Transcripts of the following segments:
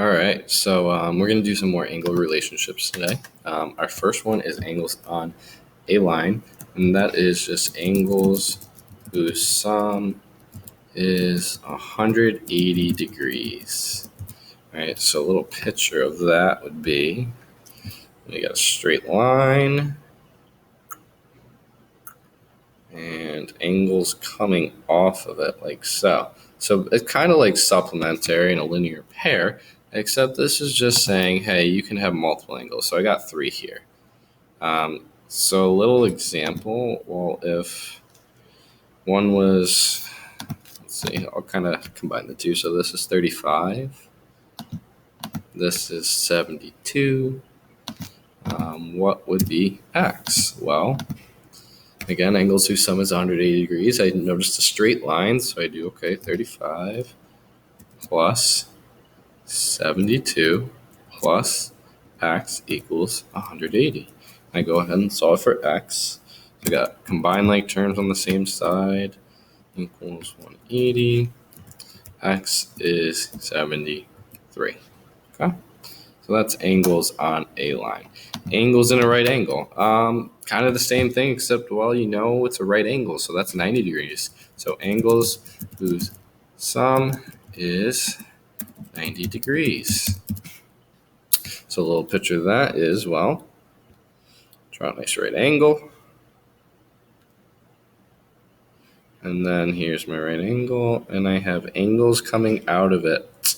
All right, so we're going to do some more angle relationships today. Our first one is angles on a line, and that is just angles whose sum is 180 degrees. All right, so a little picture of that would be, we got a straight line and angles coming off of it like so. So it's kind of like supplementary in a linear pair, except this is just saying, hey, you can have multiple angles. So I got 3 here. So a little example, well, if one was, let's see, I'll kind of combine the two. So this is 35. This is 72. What would be x? Well, again, angles whose sum is 180 degrees. I noticed a straight line, so I do, 35 plus 72 plus x equals 180. I go ahead and solve for x. So I got combined like terms on the same side equals 180. X is 73. Okay, so that's angles on a line. Angles in a right angle. Kind of the same thing, except, well, it's a right angle, so that's 90 degrees. So angles whose sum is 90 degrees. So a little picture of that is, well, draw a nice right angle. And then here's my right angle, and I have angles coming out of it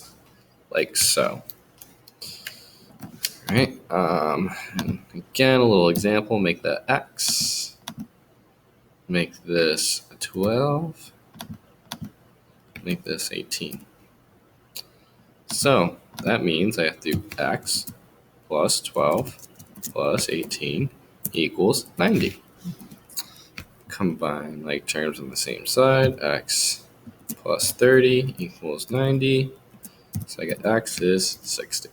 like so. All right, and again, a little example, make that x, make this 12, make this 18. So that means I have to do x plus 12 plus 18 equals 90. Combine like terms on the same side, x plus 30 equals 90. So I get x is 60.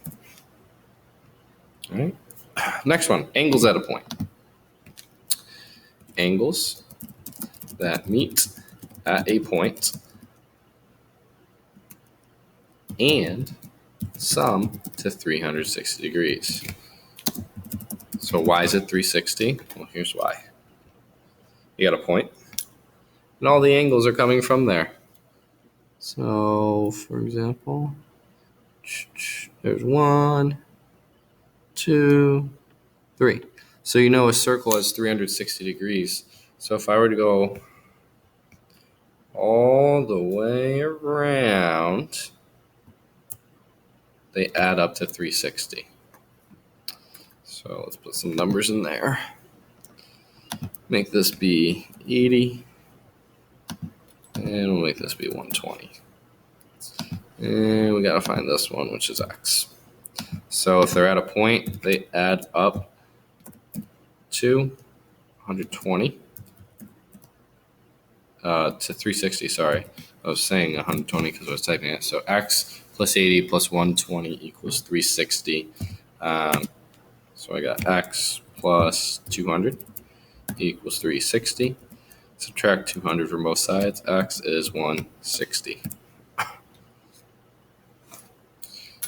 All right. Next one, angles at a point. Angles that meet at a point and sum to 360 degrees. So why is it 360? Well, here's why. You got a point, and all the angles are coming from there. So, for example, there's 1, 2, 3. So a circle has 360 degrees. So if I were to go all the way around, they add up to 360. So let's put some numbers in there. Make this be 80. And we'll make this be 120. And we got to find this one, which is x. So if they're at a point, they add up to 120. To 360, sorry. I was saying 120 because I was typing it. So x plus 80 plus 120 equals 360. So I got x plus 200 equals 360. Subtract 200 from both sides. X is 160. All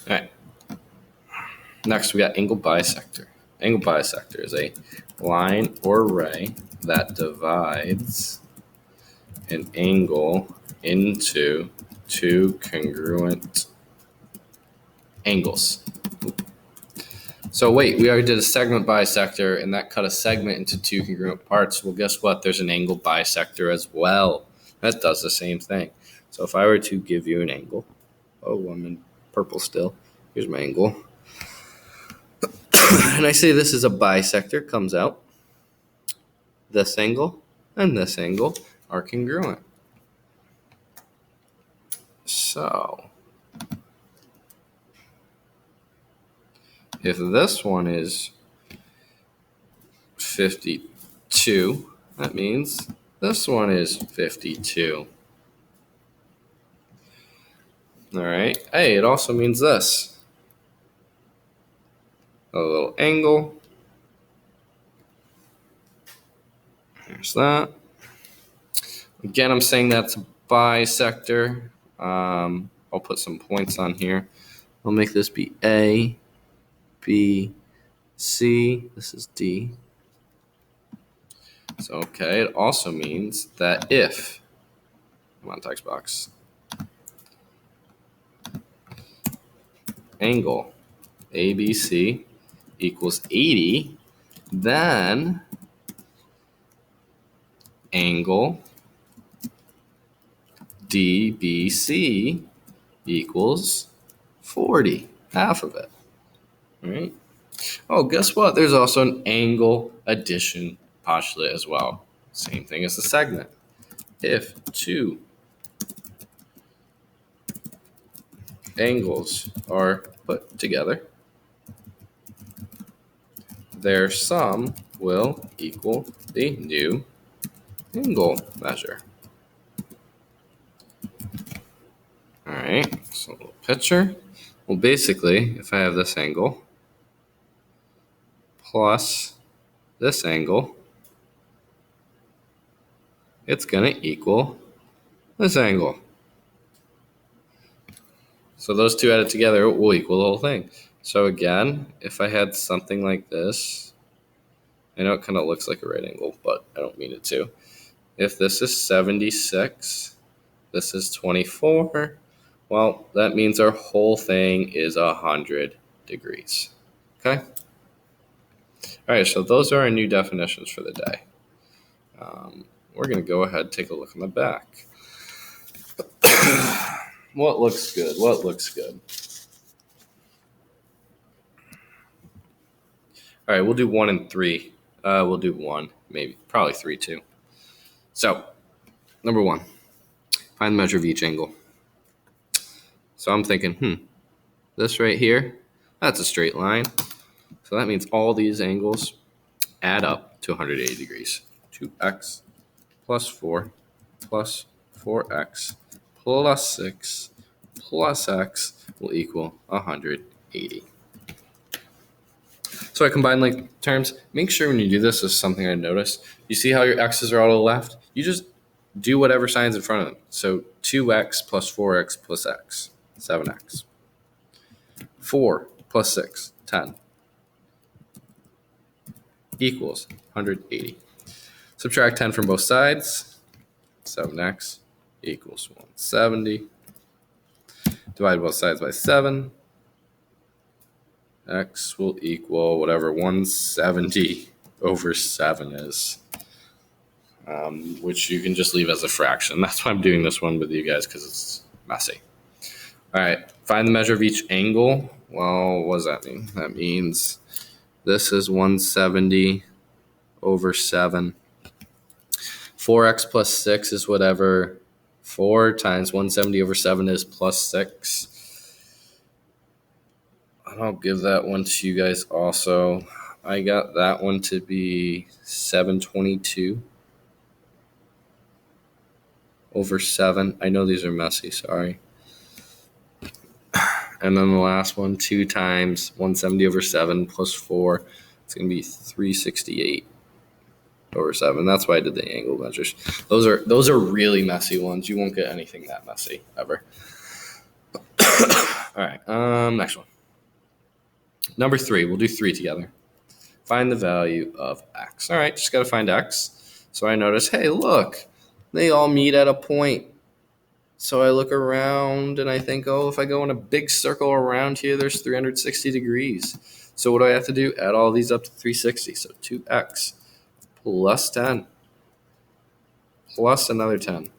right. Next, we got angle bisector. Angle bisector is a line or ray that divides an angle into two congruent angles. So wait, we already did a segment bisector, and that cut a segment into two congruent parts. Well, guess what? There's an angle bisector as well. That does the same thing. So if I were to give you an angle, I'm in purple still. Here's my angle. And I say this is a bisector, comes out. This angle and this angle are congruent. So if this one is 52, that means this one is 52. All right. Hey, it also means this. A little angle. There's that. Again, I'm saying that's a bisector. I'll put some points on here. I'll make this be A, B, C. This is D. So, okay, it also means that if, come on, text box, angle ABC equals 80, then angle DBC equals 40, half of it. All right. Oh, guess what? There's also an angle addition postulate as well. Same thing as the segment. If two angles are put together, their sum will equal the new angle measure. All right, so a little picture. Well, basically, if I have this angle plus this angle, it's going to equal this angle. So those two added together will equal the whole thing. So again, if I had something like this, I know it kind of looks like a right angle, but I don't mean it to. If this is 76, this is 24, well, that means our whole thing is 100 degrees. Okay? All right, so those are our new definitions for the day. We're going to go ahead and take a look on the back. What looks good? What looks good? All right, we'll do 1 and 3. We'll do 1, maybe, probably 3 too. So, number 1, find the measure of each angle. So I'm thinking, this right here, that's a straight line. So that means all these angles add up to 180 degrees. 2x plus 4 plus 4x plus 6 plus x will equal 180. So I combine like terms. Make sure when you do this is something I noticed. You see how your x's are all to the left? You just do whatever sign's in front of them. So 2x plus 4x plus x, 7x. 4 plus 6, 10. Equals 180. Subtract 10 from both sides. 7x equals 170. Divide both sides by 7. X will equal whatever 170 over 7 is, which you can just leave as a fraction. That's why I'm doing this one with you guys, because it's messy. All right, find the measure of each angle. Well, what does that mean? That means this is 170 over 7. 4x plus 6 is whatever 4 times 170 over 7 is plus 6. I'll give that one to you guys also. I got that one to be 722 over 7. I know these are messy, sorry. And then the last one, 2 times 170 over 7 plus 4. It's going to be 368 over 7. That's why I did the angle measures. Those are really messy ones. You won't get anything that messy ever. All right, next one. Number 3, we'll do 3 together. Find the value of x. All right, just got to find x. So I notice, hey, look, they all meet at a point. So I look around and I think, oh, if I go in a big circle around here, there's 360 degrees. So what do I have to do? Add all these up to 360. So 2x plus 10 plus another 10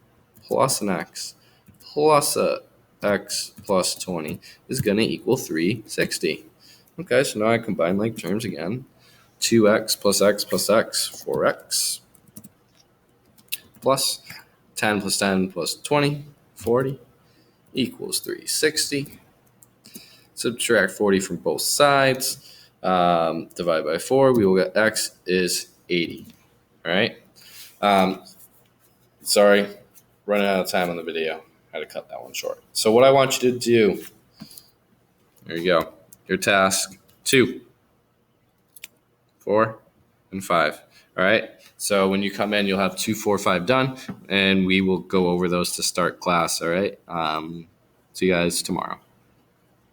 plus an x plus a x plus 20 is going to equal 360. Okay, so now I combine like terms again. 2x plus x plus x, 4x, plus 10 plus 10 plus 20, 40, equals 360. Subtract 40 from both sides. Divide by 4, we will get x is 80. All right? Sorry, running out of time on the video. I had to cut that one short. So what I want you to do, there you go, your task 2, 4, and 5. All right. So when you come in, you'll have 2, 4, 5 done, and we will go over those to start class. All right. See you guys tomorrow.